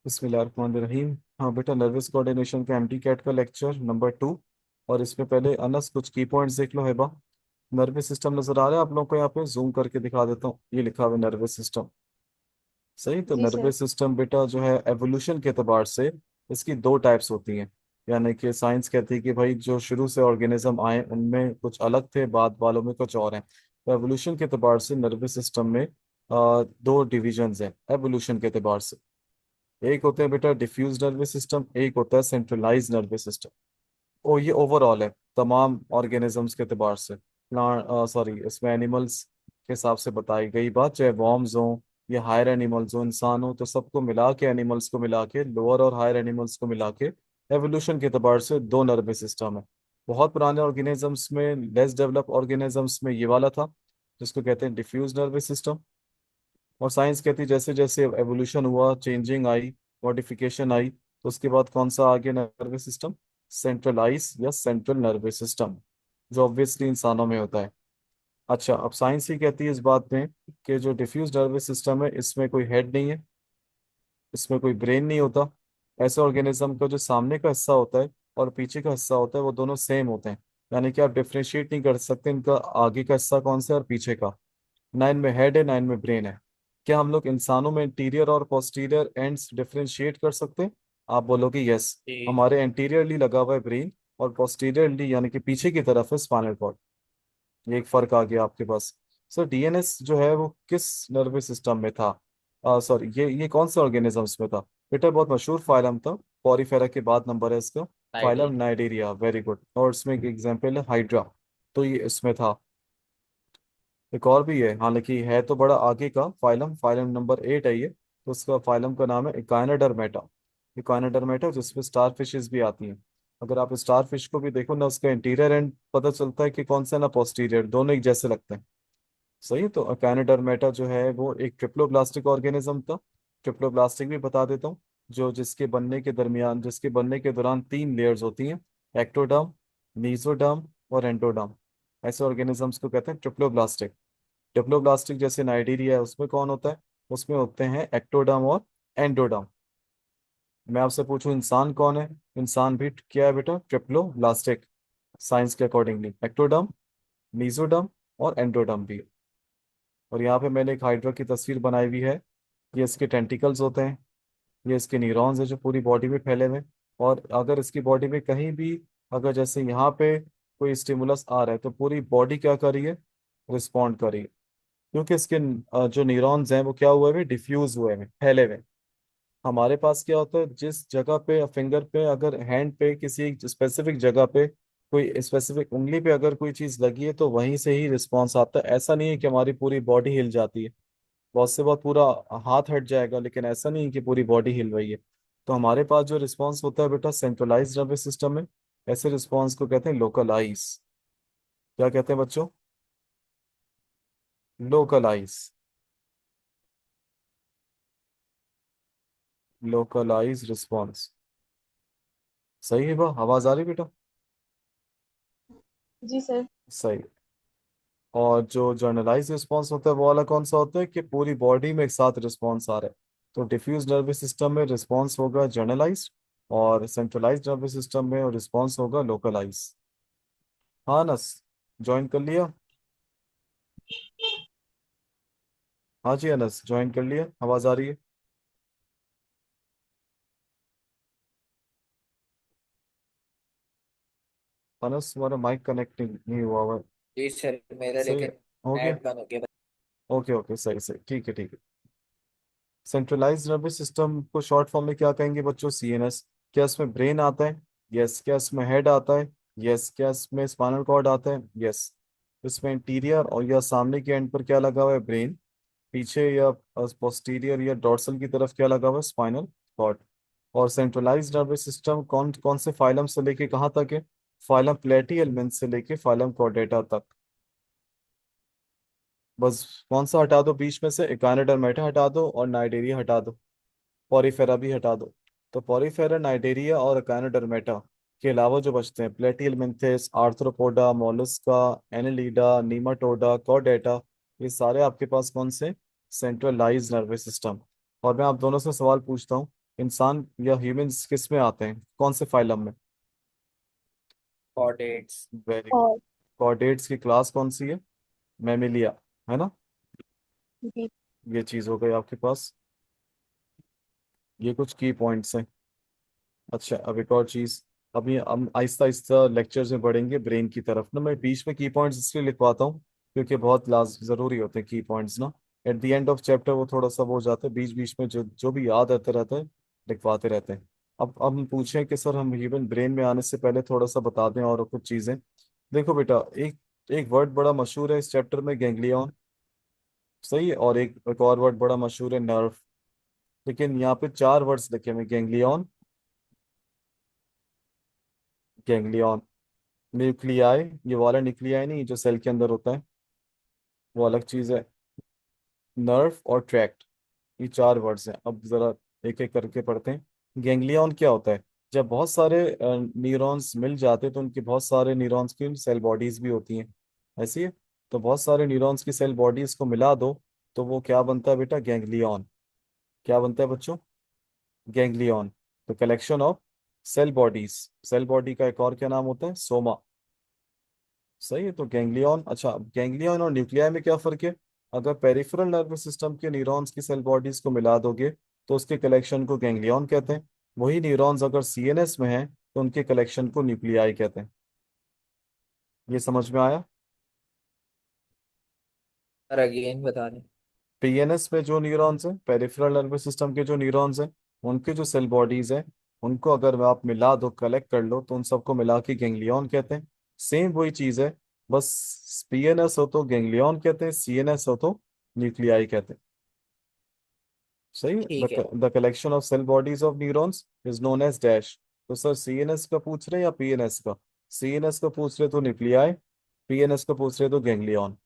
बिस्मिल्लाहिर्रहमानिर्रहीम। हाँ बेटा, नर्वस कोऑर्डिनेशन का एमटी कैट का लेक्चर नंबर 2। और इसमें पहले अनस कुछ की पॉइंट्स देख लो। हेबा, नर्वस सिस्टम नजर आ रहा है आप लोगों को? यहाँ पे जूम करके दिखा देता हूँ, ये लिखा हुआ है नर्वस सिस्टम। सही। तो जी सर। नर्वस सिस्टम बेटा जो है एवोल्यूशन के एतबार से इसकी दो टाइप्स होती हैं। यानी कि साइंस कहती है कि भाई जो शुरू से ऑर्गेनिज्म आए उनमें कुछ अलग थे, बाद वालों में कुछ और हैं। तो एवोल्यूशन के एतबार से नर्वस सिस्टम में दो डिविजन्स हैं एवोल्यूशन के एतबार से। एक होते हैं बेटा डिफ्यूज नर्वस सिस्टम, एक होता है सेंट्रलाइज नर्वस सिस्टम। ओ ये ओवरऑल है तमाम ऑर्गेनिजम्स के एतबार से। प्लांट, सॉरी, इसमें एनिमल्स के हिसाब से बताई गई बात, चाहे वॉर्म्स हो या हायर एनिमल्स हो, इंसान हो, तो सबको मिला के, एनिमल्स को मिला के, लोअर और हायर एनिमल्स को मिला के एवोल्यूशन के एतबार से दो नर्वस सिस्टम है। बहुत पुराने ऑर्गेनिजम्स में, लेस डेवलप ऑर्गेनिजम्स में ये वाला था जिसको कहते हैं डिफ्यूज नर्वस सिस्टम। और साइंस कहती है जैसे जैसे एवोल्यूशन हुआ, चेंजिंग आई, मॉडिफिकेशन आई, तो उसके बाद कौन सा आ गया नर्वस सिस्टम? सेंट्रलाइज या सेंट्रल नर्वस सिस्टम, जो ऑब्वियसली इंसानों में होता है। अच्छा, अब साइंस ही कहती है इस बात में कि जो डिफ्यूज नर्वस सिस्टम है इसमें कोई हेड नहीं है, इसमें कोई ब्रेन नहीं होता। ऐसे ऑर्गेनिज्म का जो सामने का हिस्सा होता है और पीछे का हिस्सा होता है वो दोनों सेम होते हैं। यानी कि आप डिफ्रेंशिएट नहीं कर सकते इनका आगे का हिस्सा कौन सा है और पीछे का। ना इनमें हेड है ना इनमें ब्रेन है। क्या हम लोग इंसानों में इंटीरियर और पोस्टीरियर एंड्स डिफरेंशिएट कर सकते हैं? आप बोलोगे यस। जी। हमारे एंटीरियरली लगा हुआ है ब्रेन, और पोस्टीरियरली यानी कि पीछे की तरफ है स्पाइनल कॉर्ड। ये एक फर्क आ गया आपके पास। सर डीएनएस जो है वो किस नर्वस सिस्टम में था? सॉरी, ये कौन से ऑर्गेनिजम्स में था? बेटा बहुत मशहूर फाइलम था, पॉरीफेरा के बाद नंबर है इसका। Phylum Nayudu. Cnidaria, very good. और इसमें एक एग्जाम्पल है हाइड्रा, तो ये इसमें था। एक और भी है, हालांकि है तो बड़ा आगे का फाइलम, फाइलम नंबर 8 है ये। तो उसका फाइलम का नाम है इकाइनोडर्मेटा। इकाइनोडर्मेटा जिसमें स्टार फिशेज भी आती हैं। अगर आप स्टार फिश को भी देखो ना, उसका इंटीरियर एंड पता चलता है कि कौन सा ना पोस्टीरियर, दोनों एक जैसे लगते हैं। सही है। तो इकाइनोडर्मेटा जो है वो एक ट्रिप्लोब्लास्टिक ऑर्गेनिज्म था। ट्रिप्लोब्लास्टिक भी बता देता हूँ। जो जिसके बनने के दौरान तीन लेयर्स होती हैं: एक्टोडर्म, मीसोडर्म और एंडोडर्म। ऐसे ऑर्गेनिजम्स को कहते हैं ट्रिप्लोब्लास्टिक। डिप्लोब्लास्टिक जैसे नाइजीरिया है उसमें कौन होता है? उसमें होते हैं एक्टोडर्म और एंडोडर्म। मैं आपसे पूछूं इंसान कौन है? इंसान भी क्या है बेटा? ट्रिप्लोब्लास्टिक। साइंस के अकॉर्डिंगली एक्टोडर्म, मीजोडर्म और एंडोडर्म भी। और यहाँ पे मैंने एक हाइड्रा की तस्वीर बनाई हुई है। ये इसके टेंटिकल्स होते हैं, ये इसके न्यूरॉन्स है जो पूरी बॉडी में फैले हुए हैं। और अगर इसकी बॉडी में कहीं भी, अगर जैसे यहाँ पे कोई स्टिमुलस आ रहा है तो पूरी बॉडी क्या कर रही है? रिस्पॉन्ड कर रही है। क्योंकि इसके जो न्यूरॉन्स हैं वो क्या हुए हुए, डिफ्यूज हुए हैं, फैले हुए हैं। हमारे पास क्या होता है, जिस जगह पे फिंगर पे, अगर हैंड पे किसी स्पेसिफिक जगह पे, कोई स्पेसिफिक उंगली पे अगर कोई चीज लगी है तो वहीं से ही रिस्पॉन्स आता है। ऐसा नहीं है कि हमारी पूरी बॉडी हिल जाती है। बहुत से बहुत पूरा हाथ हट जाएगा, लेकिन ऐसा नहीं है कि पूरी बॉडी हिल रही है। तो हमारे पास जो रिस्पॉन्स होता है बेटा सेंट्रलाइज नर्वस सिस्टम में, ऐसे रिस्पॉन्स को कहते हैं लोकलाइज। क्या कहते हैं बच्चों? लोकलाइज। Localise response. सही है बा, आवाज आ रही बेटा? जी सर। सही। और जो जर्नलाइज रिस्पॉन्स होता है वो वाला कौन सा होता है कि पूरी बॉडी में एक साथ रिस्पॉन्स आ रहा है। तो डिफ्यूज नर्वस सिस्टम में रिस्पॉन्स होगा जर्नलाइज, और सेंट्रलाइज नर्वस सिस्टम में रिस्पॉन्स होगा लोकलाइज। हाँ नस, ज्वाइन कर लिया? हाँ जी अनस, ज्वाइन कर लिया, आवाज आ रही है? अनस तुम्हारा माइक कनेक्टिंग नहीं हुआ हुआ है। जी सर, मेरा सही है। लेकिन हो गया। नेट बंद हो गया। ओके ओके, सही सही, ठीक है ठीक है। सेंट्रलाइज नर्वस सिस्टम को शॉर्ट फॉर्म में क्या कहेंगे बच्चों? सीएनएस। क्या इसमें ब्रेन आता है? यस। क्या इसमें हेड आता है? यस। क्या इसमें स्पाइनल कॉर्ड आता है? यस। इसमें इंटीरियर और या सामने के एंड पर क्या लगा हुआ है? ब्रेन। पीछे या पोस्टीरियर या डोर्सल की तरफ क्या लगा हुआ है? Spinal cord. और सेंट्रलाइज नर्वस सिस्टम कौन कौन से फाइलम से लेके कहाँ तक है? फाइलम प्लेटी से लेके फाइलम कॉर्डेटा तक। बस कौन सा हटा दो बीच में से? एकाइनोडर्मेटा हटा दो और नाइडेरिया हटा दो, पॉरीफेरा भी हटा दो। तो पॉरीफेरा, नाइडेरिया और एकाइनोडर्मेटा के अलावा जो बचते हैं platyhelminthes, arthropoda, mollusca, annelida, nematoda, chordata, ये सारे आपके पास कौन से? Centralise nervous system. और मैं आप दोनों से सवाल पूछता हूँ, इंसान या ह्यूमंस किस में आते हैं, कौन से फाइलम में? कॉर्डेट्स। Very good. और कॉर्डेट्स की क्लास कौन सी है? मैमिलिया, है ना? जी। ये चीज हो गई आपके पास। ये कुछ की पॉइंट्स हैं। अच्छा, अब एक और चीज। अभी हम आहिस्ता आहिस्ता लेक्चर्स में बढ़ेंगे ब्रेन की तरफ ना। मैं बीच में की पॉइंट्स इसलिए लिखवाता हूँ क्योंकि बहुत लाज जरूरी होते हैं की पॉइंट्स ना। At the end of chapter वो थोड़ा सा वो हो जाता है, बीच बीच में जो जो भी याद आते रहता है लिखवाते रहते हैं। अब हम पूछें कि सर हम ह्यूमन ब्रेन में आने से पहले थोड़ा सा बता दें और कुछ चीजें। देखो बेटा, एक एक वर्ड बड़ा मशहूर है इस चैप्टर में, गैंग्लियन। सही है। और एक और वर्ड बड़ा मशहूर है, नर्व। लेकिन यहाँ पे चार वर्ड्स लिखे हुए, गैंग्लियन, गैंग्लियन, न्यूक्लियाई, ये वाला न्यूक्लियाई नहीं जो सेल के अंदर होता है, वो अलग चीज है। नर्व और ट्रैक्ट, ये चार वर्ड्स हैं। अब जरा एक एक करके पढ़ते हैं। गैंग्लियन क्या होता है? जब बहुत सारे न्यूरॉन्स मिल जाते हैं तो उनके बहुत सारे न्यूरॉन्स की सेल बॉडीज भी होती हैं, ऐसी है। तो बहुत सारे न्यूरॉन्स की सेल बॉडीज को मिला दो तो वो क्या बनता है बेटा? गैंग्लियन। क्या बनता है बच्चों? गैंग्लियन। तो collection of cell bodies. Cell body का एक और क्या नाम होता है? सोमा। सही है। तो गैंग्लियन। अच्छा, गैंग्लियन और न्यूक्लियाई में क्या फर्क है? अगर पेरिफेरल नर्वस सिस्टम के न्यूरॉन्स की सेल बॉडीज को मिला दोगे तो उसके कलेक्शन को गैंग्लियन कहते हैं। वही न्यूरॉन्स अगर सीएनएस में हैं तो उनके कलेक्शन को न्यूक्लियाई कहते हैं। ये समझ में आया? और अगेन बता दें। पीएनएस में जो न्यूरॉन्स हैं, पेरिफेरल नर्वस सिस्टम के जो न्यूरॉन्स हैं, उनके जो सेल बॉडीज हैं, उनको अगर आप मिला दो, कलेक्ट कर लो, तो उन सबको मिला के गैंग्लियन कहते हैं। सेम वही चीज है, बस पीएनएस हो तो गैंग्लियन कहते हैं, सीएनएस हो तो न्यूक्लियाई कहते हैं। सही। ठीक है। The collection of cell bodies of neurons is known as dash. तो सर सीएनएस का पूछ रहे हैं या पीएनएस का? सीएनएस का पूछ रहे तो न्यूक्लियाई, पीएनएस का पूछ रहे तो गैंग्लियन।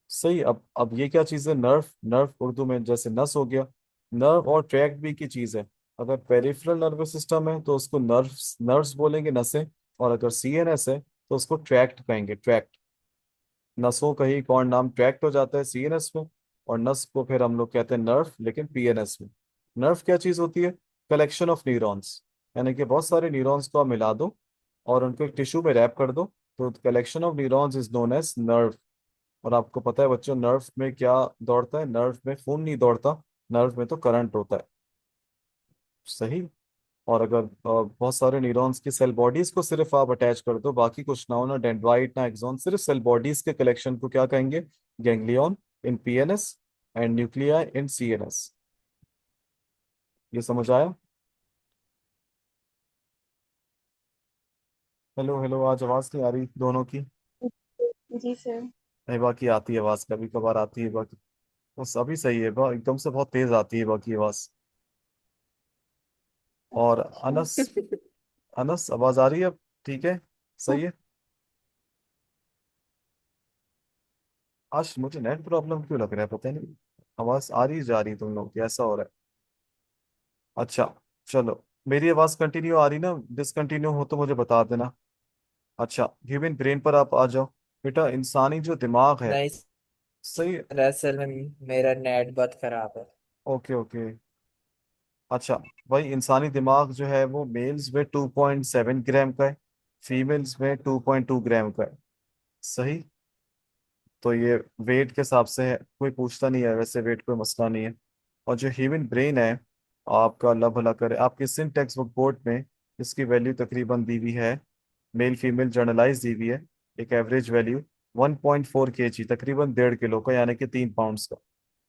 सही। अब ये क्या चीज़ है? नर्व। नर्व उर्दू में जैसे नस हो गया। नर्व और ट्रैक्ट भी की चीज़ है। अगर पेरिफेरल नर्वस सिस्टम है तो उसको नर्व्स नर्व्स बोलेंगे, नसें। और अगर सीएनएस है तो उसको ट्रैक्ट कहेंगे, ट्रैक्ट। नसों का ही कौन नाम ट्रैक्ट हो जाता है सीएनएस में, और नस को फिर हम लोग कहते हैं नर्व, लेकिन पीएनएस में। नर्व क्या चीज़ होती है? Collection of neurons. यानी कि बहुत सारे न्यूरॉन्स को आप मिला दो और उनको एक टिश्यू में रैप कर दो, तो collection of neurons is known as nerve. और आपको पता है बच्चों, नर्व में क्या दौड़ता है? नर्व में खून नहीं दौड़ता, नर्व में तो करंट होता है। सही। और अगर बहुत सारे न्यूरॉन्स की सेल बॉडीज को सिर्फ आप अटैच कर दो, बाकी कुछ ना हो, ना डेंड्राइट ना एक्सॉन, सिर्फ सेल बॉडीज के कलेक्शन को क्या कहेंगे? Ganglion in PNS and nuclei in CNS. ये समझ आया? हेलो हेलो, आज आवाज नहीं आ रही दोनों की। जी सर। नहीं, बाकी आती है आवाज, कभी कभार आती है बाकी। बस अभी सही है, एकदम से बहुत तेज आती है बाकी आवाज। और अच्छा। अनस, अनस आवाज आ रही है अब? ठीक है, सही है। आज मुझे नेट प्रॉब्लम क्यों लग रहा है, पता नहीं। आवाज आ रही जा रही तुम लोग की, ऐसा हो रहा है। अच्छा, चलो। मेरी आवाज कंटिन्यू आ रही ना? डिसकंटिन्यू हो तो मुझे बता देना। अच्छा, ह्यूमन ब्रेन पर आप आ जाओ। बेटा, इंसानी जो दिमाग है। नहीं सही। सर, असल में मेरा नेट बहुत खराब है। Okay okay. अच्छा, भाई इंसानी दिमाग जो है वो मेल्स में 2.7 ग्राम का है, फीमेल्स में 2.2 ग्राम का है। सही। तो ये वेट के हिसाब से है, कोई पूछता नहीं है वैसे, वेट कोई मसला नहीं है। और जो ह्यूमन ब्रेन है, आपका अल्लाह भला करे, आपके सिंह टेक्स्ट बुक बोर्ड में इसकी वैल्यू तकरीबन दी हुई है, मेल फीमेल जर्नलाइज दी हुई है। एक एवरेज वैल्यू 1.4 kg, तकरीबन 1.5 किलो का, यानी कि 3 पाउंड्स का।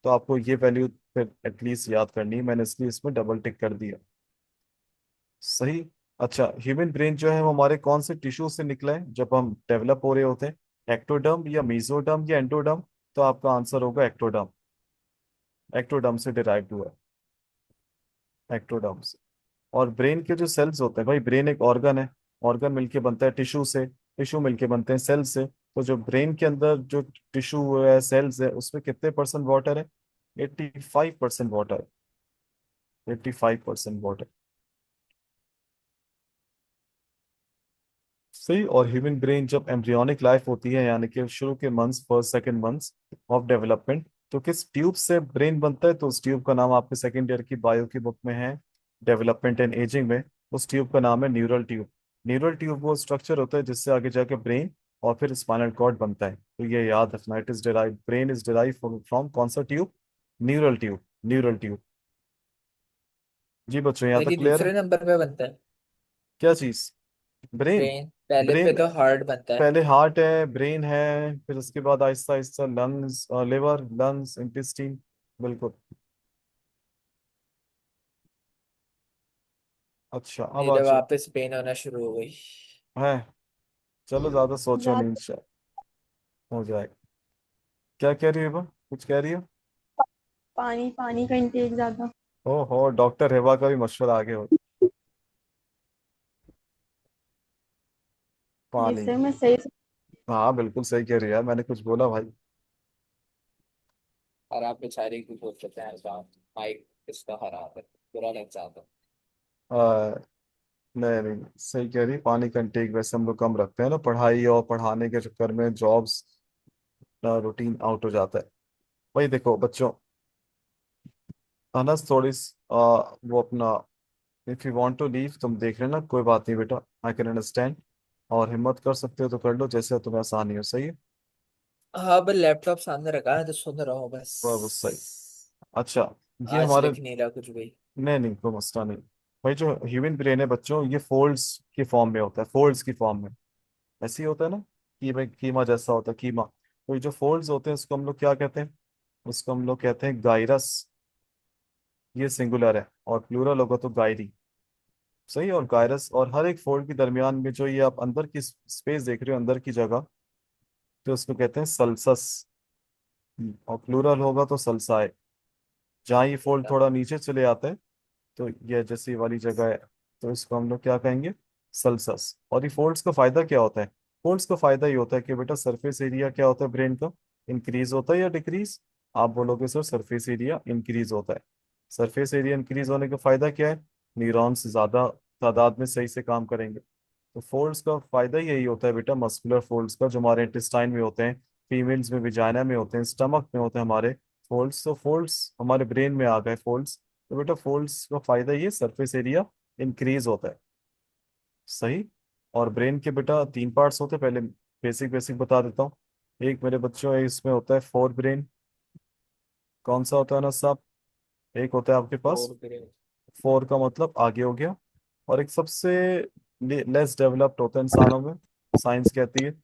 तो आपको ये वैल्यू फिर एटलीस्ट याद करनी है, मैंने इसलिए इसमें डबल टिक कर दिया। सही। अच्छा, ह्यूमन ब्रेन जो है वो हमारे कौन से टिश्यू से निकला है जब हम डेवलप हो रहे होते हैं? एक्टोडर्म या मेसोडर्म या एंडोडर्म? तो आपका आंसर होगा एक्टोडर्म। एक्टोडर्म से डिराइव हुआ है, एक्टोडर्म से। और ब्रेन के जो सेल्स होते हैं, भाई ब्रेन एक ऑर्गन है, ऑर्गन मिलके बनता है टिश्यू से, टिश्यू मिलके बनते हैं सेल से। तो जो ब्रेन के अंदर जो टिश्यू है, सेल्स है, उसमें कितने परसेंट वाटर है? 85% वाटर। 85% वाटर। सही। और ह्यूमन ब्रेन जब एम्ब्रियोनिक लाइफ होती है, यानी कि शुरू के months, first second months of development, तो किस ट्यूब से ब्रेन बनता है? तो उस ट्यूब का नाम आपके सेकंड ईयर की बायो की बुक में है, डेवलपमेंट एंड एजिंग में, उस ट्यूब का नाम है न्यूरल ट्यूब। न्यूरल ट्यूब वो स्ट्रक्चर होता है जिससे आगे जाके ब्रेन और फिर स्पाइनल कॉर्ड बनता है। तो ये याद रखना, it is derive, brain is derive from कौन सा tube? Neural tube, neural tube. जी बच्चों, यहाँ तक लेकिन क्लियर है? दूसरे नंबर पे बनता है क्या चीज? ब्रेन। ब्रेन, पहले पे ब्रेन तो हार्ट बनता है। पहले हार्ट है, ब्रेन है, फिर उसके बाद Aahista Aahista lungs, liver, lungs, intestine. बिल्कुल। अच्छा, अब आ मेरे जाओ। वापस पेन होना शुरू हो गई। है। चलो ज्यादा सोचो नहीं, ज्यादा इंशाल्लाह हो जाएगा। क्या कह रही हो? कुछ कह रही हो? पानी, पानी का इंटेक ज्यादा। ओहो, डॉक्टर हिबा का भी मशवरा आगे हो। जी पानी। सर, मैं सही से। हाँ बिल्कुल सही कह रही है, मैंने कुछ बोला भाई? और आप बेचारे की बोल सकते हैं साहब, माइक इसका खराब है, बुरा लग जाता है। आ, नहीं नहीं, सही कह रही है। पानी का इंटेक वैसे हम लोग कम रखते हैं ना, पढ़ाई और पढ़ाने के चक्कर में जॉब्स रूटीन आउट हो जाता है। वही देखो बच्चों, अनस थोड़ी वो अपना, if you want to leave तुम देख लेना, कोई बात नहीं बेटा, आई कैन अंडरस्टैंड। और हिम्मत कर सकते हो तो कर लो, जैसे तुम्हें आसानी हो। सही है। हाँ, बस लैपटॉप सामने रखा है तो सुन रहा हूँ बस। बस सही। अच्छा, ये आज हमारे, लिख नहीं रहा कुछ भी। नहीं नहीं कोई मसला नहीं। भाई जो ह्यूमन ब्रेन है बच्चों, ये फोल्ड्स की फॉर्म में होता है, फोल्ड्स की फॉर्म में। ऐसे ही होता है ना, कीमा, कीमा जैसा होता है, कीमा। तो ये जो फोल्ड्स होते हैं उसको हम लोग क्या कहते हैं? उसको हम लोग कहते हैं गायरस। ये सिंगुलर है, और प्लूरल होगा तो गायरी। सही। और गायरस, और हर एक फोल्ड के दरमियान में जो ये आप अंदर की स्पेस देख रहे हो, अंदर की जगह, तो उसको कहते हैं सल्सस। और प्लूरल होगा तो सल्साए। जहाँ ये फोल्ड थोड़ा नीचे चले आते हैं, तो ये जैसी वाली जगह है, तो इसको हम लोग क्या कहेंगे? सल्सस। और ये फोल्ड्स का फायदा क्या होता है? फोल्ड्स का फायदा ये होता है कि बेटा सरफेस एरिया क्या होता है ब्रेन का? इंक्रीज होता है या डिक्रीज? आप बोलोगे सर सरफेस एरिया इंक्रीज होता है। सरफेस एरिया इंक्रीज होने का फायदा क्या है? न्यूरॉन्स ज्यादा तादाद में सही से काम करेंगे। तो फोल्ड्स का फायदा यही होता है बेटा, मस्कुलर फोल्ड्स का, जो हमारे इंटेस्टाइन में होते हैं, फीमेल्स में विजाइना में होते हैं, स्टमक में होते हैं हमारे फोल्ड्स। तो फोल्ड्स हमारे ब्रेन में आ गए फोल्ड्स, तो बेटा फोल्ड्स का फायदा ये सरफेस एरिया इंक्रीज होता है। सही। और ब्रेन के बेटा तीन पार्ट्स होते हैं, पहले बेसिक बेसिक बता देता हूँ। एक मेरे बच्चों है, इसमें होता है फोर ब्रेन। कौन सा होता है ना साहब? एक होता है आपके पास, और फिर फोर का मतलब आगे हो गया। और एक सबसे लेस डेवलप्ड होता है इंसानों में, साइंस कहती है,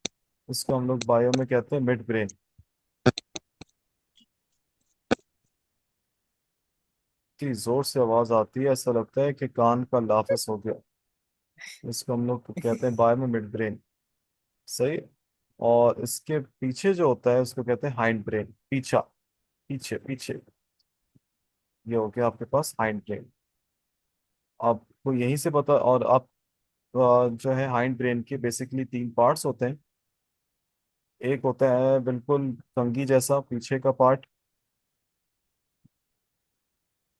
उसको हम लोग बायो में कहते हैं मिड ब्रेन। इतनी जोर से आवाज आती है, ऐसा लगता है कि कान का लाफस हो गया। इसको हम लोग कहते हैं बायो में मिड ब्रेन। सही। और इसके पीछे जो होता है उसको कहते हैं हाइंड ब्रेन, पीछा, पीछे पीछे। ये हो गया आपके पास हाइंड ब्रेन। आपको यहीं से पता, और आप जो है हाइंड ब्रेन के बेसिकली तीन पार्ट्स होते हैं। एक होता है बिल्कुल कंघी जैसा पीछे का पार्ट।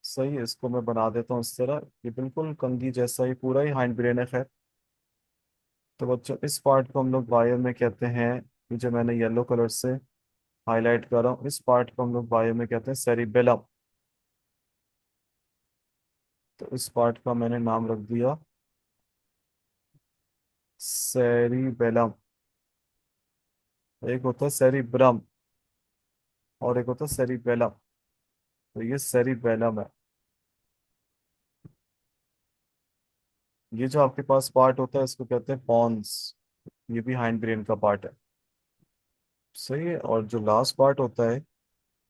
सही है, इसको मैं बना देता हूँ इस तरह, ये बिल्कुल कंघी जैसा ही पूरा ही हाइंड ब्रेन है। खैर, तो बच्चों इस पार्ट को हम लोग बायो में कहते हैं, ये जो मैंने येलो कलर से हाईलाइट कर रहा हूँ, इस पार्ट को हम लोग बायो में कहते हैं सेरिबेलम। तो इस पार्ट का मैंने नाम रख दिया सेरिबेलम। एक होता है सेरिब्रम, और एक होता है सेरिबेलम। तो ये सेरिबेलम है। ये जो आपके पास पार्ट होता है इसको कहते हैं पॉन्स। ये भी हाइंड ब्रेन का पार्ट है। सही है। और जो लास्ट पार्ट होता है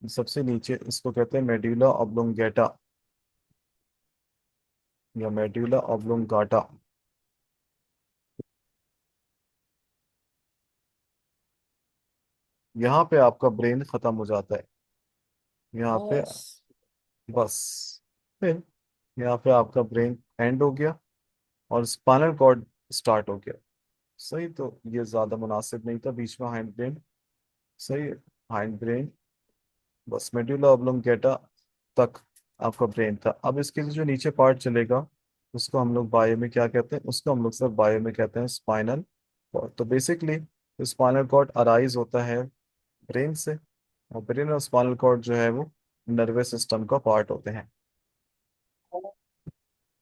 सबसे नीचे, इसको कहते हैं मेड्यूला ऑब्लोंगेटा, या मेड्यूला ऑब्लोंगाटा। यहाँ पे आपका ब्रेन खत्म हो जाता है। यहाँ पे बस। बस, फिर यहाँ पे आपका ब्रेन एंड हो गया, और स्पाइनल कॉर्ड स्टार्ट हो गया। सही। तो ये ज्यादा मुनासिब नहीं था बीच में हाइंड ब्रेन। सही। हाइंड ब्रेन, बस मेड्यूला ऑब्लोंगेटा तक आपका ब्रेन था। अब इसके जो नीचे पार्ट चलेगा, उसको हम लोग बायो में क्या कहते हैं? उसको हम लोग सर बायो में कहते हैं स्पाइनल कॉर्ड। तो बेसिकली स्पाइनल कॉर्ड अराइज होता है ब्रेन से, और ब्रेन और स्पाइनल कॉर्ड जो है वो नर्वस सिस्टम का पार्ट होते हैं।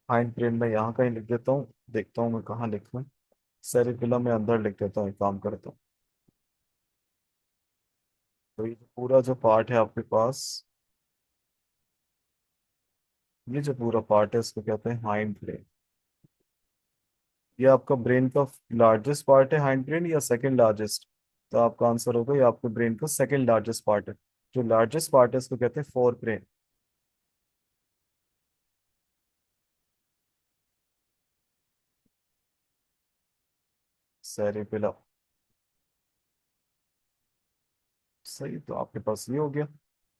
हाइंड ब्रेन में यहाँ कहीं लिख देता हूँ, देखता हूँ मैं कहाँ लिखूँ। सेरिबेलम में अंदर लिख देता हूँ, एक काम करता हूँ। तो ये पूरा जो पार्ट है आपके पास, ये जो पूरा पार्ट है इसको कहते हैं हाइंड ब्रेन। ये आपका ब्रेन का लार्जेस्ट पार्ट है हाइंड ब्रेन, या सेकंड लार्जेस्ट? तो आपका आंसर होगा ये आपके ब्रेन का सेकंड लार्जेस्ट पार्ट है। जो लार्जेस्ट पार्ट है इसको कहते हैं फोर ब्रेन। सेरिबेलम। सही, तो आपके पास ये हो गया।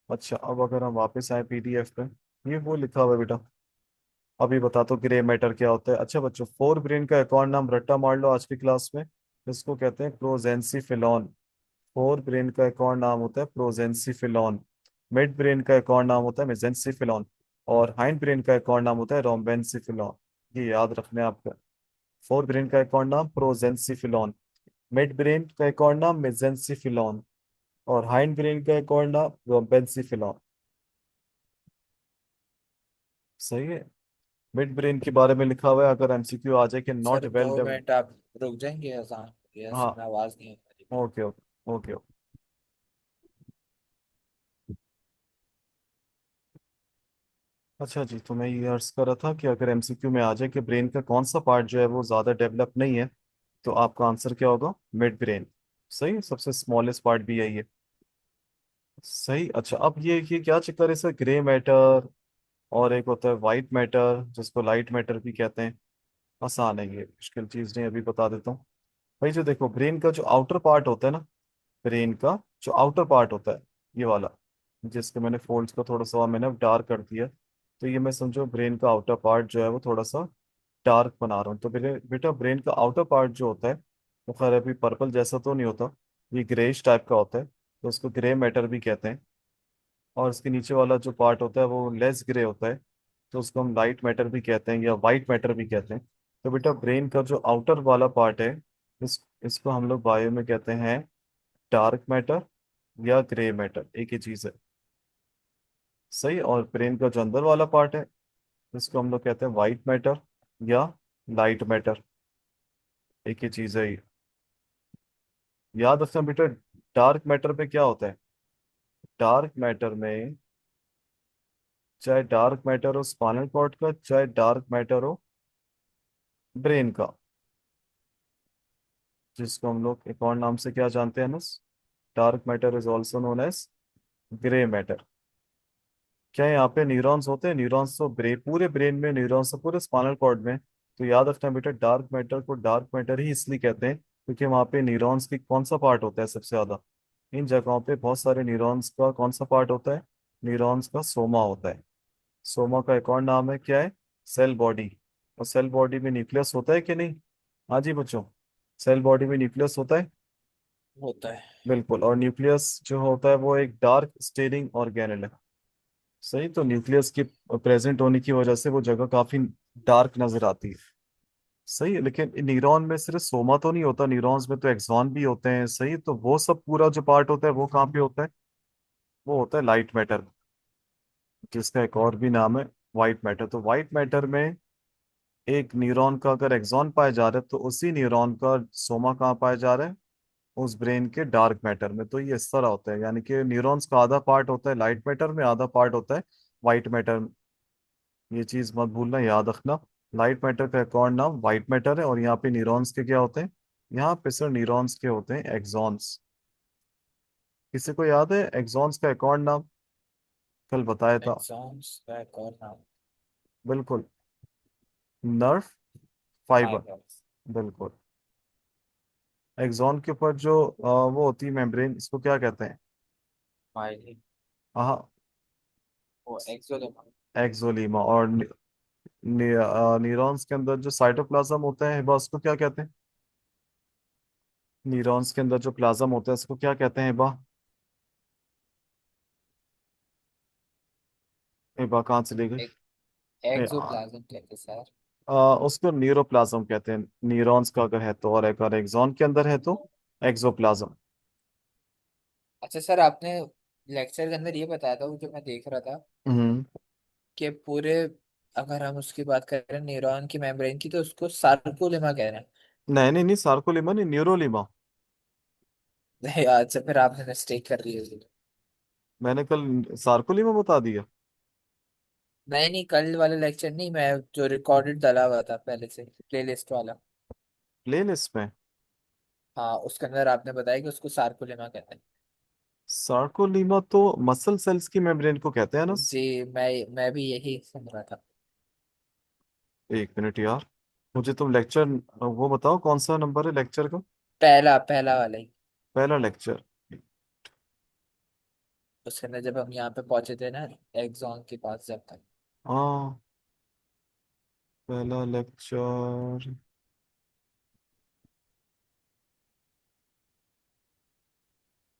अच्छा, अब अगर हम वापस आए पीडीएफ पे, ये वो लिखा हुआ है बेटा। अभी बता दो ग्रे मैटर क्या होता है। अच्छा बच्चों, फोर ब्रेन का एक और नाम रट्टा मार लो आज की क्लास में, इसको कहते हैं प्रोजेंसीफिलॉन। फोर ब्रेन का एक और नाम होता है प्रोजेंसीफिलॉन। मिड ब्रेन का एक और नाम होता है मेजेंसीफिलॉन। और हाइंड ब्रेन का एक और नाम होता है रोम्बेंसीफिलॉन। ये याद रखना है आपका। फोर ब्रेन का एक और नाम प्रोजेंसीफिलॉन, मिड ब्रेन का एक और नाम मेजेंसीफिलॉन, और हाइंड ब्रेन का एक और नाम रोम्बेंसीफिलॉन। सही है। मिड ब्रेन के बारे में लिखा हुआ है, अगर एमसीक्यू आ जाए कि नॉट सर वेल 2 मिनट आप रुक जाएंगे, अजान यस हाँ, में आवाज नहीं आ रही। Okay okay okay okay. अच्छा जी, तो मैं ये अर्ज कर रहा था कि अगर एमसीक्यू में आ जाए कि ब्रेन का कौन सा पार्ट जो है वो ज़्यादा डेवलप नहीं है, तो आपका आंसर क्या होगा? Mid brain. सही, सबसे स्मॉलेस्ट पार्ट भी यही है। सही। अच्छा, अब ये क्या चक्कर है सर, ग्रे मैटर और एक होता है वाइट मैटर जिसको लाइट मैटर भी कहते हैं? आसान है ये, मुश्किल चीज़ नहीं, अभी बता देता हूँ। भाई जो देखो, ब्रेन का जो आउटर पार्ट होता है ना, ब्रेन का जो आउटर पार्ट होता है, ये वाला, जिसके मैंने फोल्ड्स को थोड़ा सा मैंने डार्क कर दिया, तो ये मैं समझो ब्रेन का आउटर पार्ट जो है वो थोड़ा सा डार्क बना रहा हूँ। तो मेरे बेटा ब्रेन का आउटर पार्ट जो होता है वो खैर अभी पर्पल जैसा तो नहीं होता, ये ग्रेइश टाइप का होता है, तो उसको ग्रे मैटर भी कहते हैं। और इसके नीचे वाला जो पार्ट होता है वो लेस ग्रे होता है, तो उसको हम लाइट मैटर भी कहते हैं या वाइट मैटर भी कहते हैं। तो बेटा ब्रेन का जो आउटर वाला पार्ट है, इसको हम लोग बायो में कहते हैं डार्क मैटर या ग्रे मैटर, एक ही चीज है। सही। और ब्रेन का जो अंदर वाला पार्ट है, इसको हम लोग कहते हैं वाइट मैटर या लाइट मैटर, एक ही चीज है ये। याद रखना बेटा, डार्क मैटर पे क्या होता है? डार्क मैटर में, चाहे डार्क मैटर हो स्पाइनल कॉर्ड का, चाहे डार्क मैटर हो ब्रेन का, जिसको हम लोग एक और नाम से क्या जानते हैं ना, dark matter is also known as grey matter. क्या यहाँ पे न्यूरॉन्स होते हैं? न्यूरॉन्स तो पूरे ब्रेन में न्यूरॉन्स, तो पूरे स्पाइनल कॉर्ड में। तो याद रखना बेटा, डार्क मैटर को डार्क मैटर ही इसलिए कहते हैं क्योंकि वहाँ पे न्यूरॉन्स की कौन सा पार्ट होता है सबसे ज्यादा? इन जगहों पे बहुत सारे न्यूरॉन्स का कौन सा पार्ट होता है? न्यूरॉन्स का सोमा होता है। सोमा का एक और नाम है क्या है? Cell body. और सेल बॉडी में न्यूक्लियस होता है कि नहीं? हाँ जी बच्चों, सेल बॉडी में न्यूक्लियस होता है। होता है। बिल्कुल। और न्यूक्लियस जो होता है वो एक डार्क स्टेनिंग ऑर्गेनेल है। सही। तो न्यूक्लियस के प्रेजेंट होने की वजह से वो जगह काफी डार्क नजर आती है। सही है। लेकिन न्यूरॉन में सिर्फ सोमा तो नहीं होता, न्यूरॉन्स में तो एक्सॉन भी होते हैं। सही। तो वो सब पूरा जो पार्ट होता है वो कहाँ पे होता है? वो होता है लाइट मैटर, जिसका एक और भी नाम है वाइट मैटर। तो वाइट मैटर में एक न्यूरॉन का अगर एक्सॉन पाया जा रहा है, तो उसी न्यूरॉन का सोमा कहाँ पाया जा रहा है? उस ब्रेन के डार्क मैटर में। तो ये इस तरह होता है, यानी कि न्यूरॉन्स का आधा पार्ट होता है लाइट मैटर में, आधा पार्ट होता है वाइट मैटर। ये चीज मत भूलना, याद रखना। लाइट मैटर का एक और नाम वाइट मैटर है। और यहाँ पे न्यूरॉन्स के क्या होते हैं? यहाँ पे सर न्यूरॉन्स के होते हैं एक्सॉन्स। किसी को याद है एक्सॉन्स का एक और नाम? कल बताया था। एग्जाम्स का एक और नाम बिल्कुल, नर्व फाइबर। फाइबर्स। बिल्कुल। एक्सॉन के ऊपर जो वो होती है मेम्ब्रेन, इसको क्या कहते हैं? माइलिन। हाँ, वो एक्सोलेमा। एक्सोलीमा। और न्यूरॉन्स के अंदर जो साइटोप्लाज्म होता है, बस उसको क्या कहते हैं? न्यूरॉन्स के अंदर जो प्लाज्म होता है इसको क्या कहते हैं बा? ए बा कहाँ चली गई? एक ए, एक्सोप्लाज्म कहते हैं सर। उसको न्यूरोप्लाज्म कहते हैं न्यूरॉन्स का अगर है तो, और अगर एक्सॉन के अंदर है तो एक्सोप्लाज्म। अच्छा सर, आपने लेक्चर के अंदर ये बताया था, वो जो मैं देख रहा था हम्म। कि पूरे अगर हम उसकी बात करें न्यूरॉन की मेम्ब्रेन की, तो उसको सार्कोलेमा कह रहे नहीं नहीं नहीं, सार्कोलिमा नहीं, न्यूरोलिमा। हैं। यार से फिर आपने मिस्टेक कर ली है। मैंने कल सार्कोलिमा बता दिया। नहीं नहीं, कल वाले लेक्चर नहीं, मैं जो रिकॉर्डेड डाला हुआ था पहले से, प्लेलिस्ट वाला। प्ले लिस्ट में। हाँ, उसके अंदर आपने बताया कि उसको सार्कोलेमा कहते हैं। सार्कोलिमा तो मसल सेल्स की मेम्ब्रेन को कहते हैं ना। जी, मैं भी यही सुन रहा था। एक मिनट यार, मुझे तुम लेक्चर वो बताओ, कौन सा नंबर है लेक्चर का? पहला पहला वाला ही। पहला लेक्चर। उसके अंदर जब हम यहाँ पे पहुंचे थे ना, एग्जॉन के पास जब तक। हाँ, पहला लेक्चर।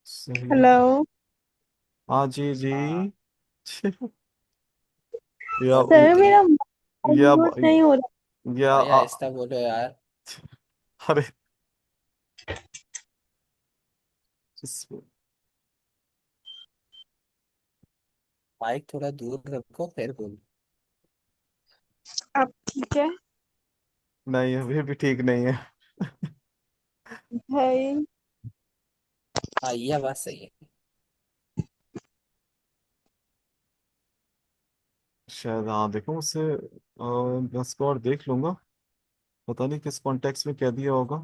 सही। हेलो हाँ जी जी। हाँ या और सर, बताइए। मेरा या म्यूट नहीं हो रहा। या भाई आहिस्ता बोलो यार। अरे इस- माइक थोड़ा दूर रखो फिर बोलो। अब ठीक है नहीं, अभी भी ठीक नहीं है। भाई। हाँ, ये बात सही है। शायद, हाँ देखो उसे, मैं स्कोर देख लूंगा। पता नहीं किस कॉन्टेक्स्ट में कह दिया होगा।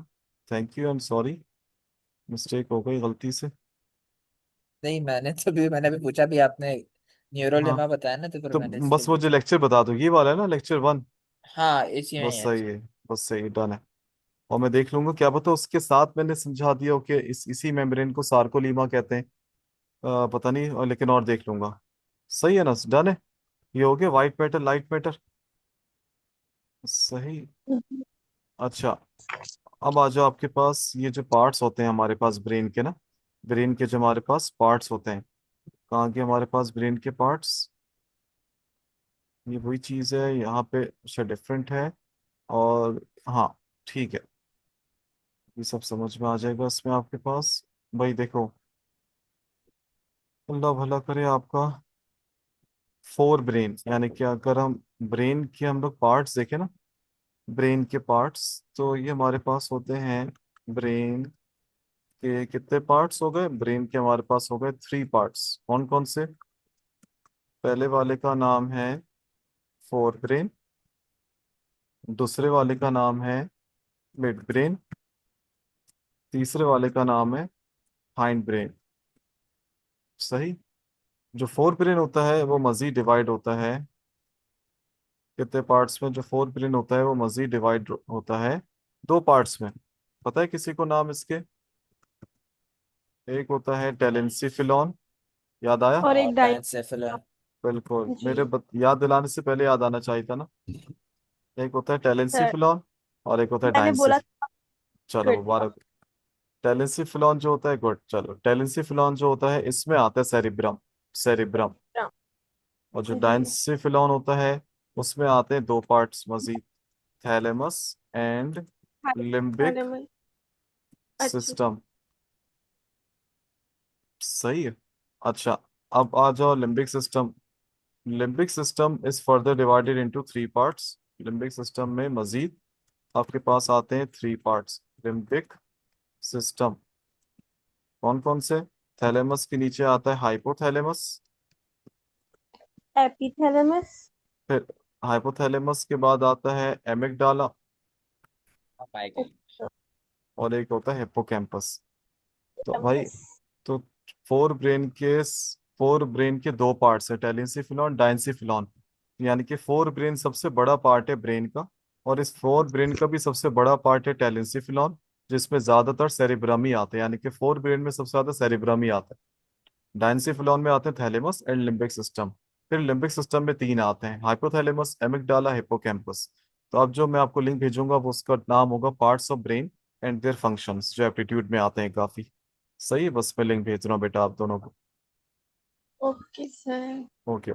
Thank you, I am sorry. Mistake हो गई गलती से। नहीं, मैंने भी पूछा भी, आपने हाँ, न्यूरोलेमा बताया ना, तो फिर तो मैंने बस इसलिए मुझे पूछा। लेक्चर बता दो, ये वाला है ना लेक्चर 1। हाँ, इसी में ही बस है। सही है। बस सही, डन है। और मैं देख लूंगा, क्या पता उसके साथ मैंने समझा दिया हो कि इसी मेम्ब्रेन को सार्कोलीमा कहते हैं। पता नहीं, लेकिन और देख लूंगा। सही है ना, डन है। ये हो गया वाइट मैटर लाइट मैटर। सही। अच्छा, अब आ जाओ, आपके पास ये जो पार्ट्स होते हैं हमारे पास ब्रेन के ना, ब्रेन के जो हमारे पास पार्ट्स होते हैं, कहाँ के हमारे पास ब्रेन के पार्ट्स? ये वही चीज़ है यहाँ पे, अच्छा डिफरेंट है। और हाँ, ठीक है, ये सब समझ में आ जाएगा इसमें आपके पास। भाई देखो, अल्लाह भला करे आपका। फोर ब्रेन, यानी कि अगर हम ब्रेन के हम लोग पार्ट्स देखें ना, ब्रेन के पार्ट्स, तो ये हमारे पास होते हैं। ब्रेन के कितने पार्ट्स हो गए? ब्रेन के हमारे पास हो गए 3 पार्ट्स। कौन कौन से? पहले वाले का नाम है फोर ब्रेन, दूसरे वाले का नाम है मिड ब्रेन, तीसरे वाले का नाम है हाइंड ब्रेन। सही। जो फोर ब्रेन होता है वो मजीद डिवाइड होता है। कितने पार्ट्स में? जो फोर ब्रेन होता है वो मजीद डिवाइड होता है 2 पार्ट्स में। पता है किसी को नाम इसके? एक होता है टेलेंसीफिलॉन, याद आया? और हाँ, एक डाइन। डायंसेफेलन। बिल्कुल, जी याद दिलाने से पहले याद आना चाहिए था ना। एक होता है सर, टेलेंसीफिलॉन और एक होता है मैंने बोला डाइंसिफ। चलो गुड। मुबारक। टेलेंसीफिलॉन जो होता है, गुड, चलो टेलेंसीफिलॉन जो होता है इसमें आता है सेरिब्रम। सेरिब्रम। और जो जी। डाइंसिफिलॉन होता है उसमें आते हैं 2 parts Majid, thalamus and limbic hypothalamus. अच्छा। सिस्टम। सही है। अच्छा, अब आ जाओ limbic system. Limbic system is further divided into 3 parts. Limbic system में मजीद आपके पास आते हैं 3 पार्ट्स लिम्बिक सिस्टम। कौन कौन से? थैलेमस के नीचे आता है हाइपोथैलेमस। एपिथैलेमस। फिर हाइपोथैलेमस के बाद आता है एमिगडाला। हाँ, माइकल। और एक होता है हिप्पोकैम्पस। तो भाई, हिप्पोकैम्पस। तो फोर ब्रेन के 2 पार्ट्स है, टेलेंसीफिलॉन डाइंसीफिलॉन। यानी कि फोर ब्रेन सबसे बड़ा पार्ट है ब्रेन का। और इस फोर ब्रेन का भी सबसे बड़ा पार्ट है टेलेंसीफिलॉन, जिसमें ज्यादातर सेरिब्रम ही आते हैं, यानी कि फोर ब्रेन में सबसे ज्यादा सेरिब्रम ही आता है। डाइंसीफिलॉन में आते हैं थैलेमस एंड लिम्बिक सिस्टम। फिर लिम्बिक सिस्टम में 3 आते हैं, हाइपोथैलेमस, एमिगडाला, हिप्पोकैम्पस। तो अब जो मैं आपको लिंक भेजूंगा वो उसका नाम होगा parts of brain and their functions, जो एप्टीट्यूड में आते हैं काफी। सही है, बस मैं लिंक भेज रहा हूँ बेटा आप दोनों को। Okay sir. ओके।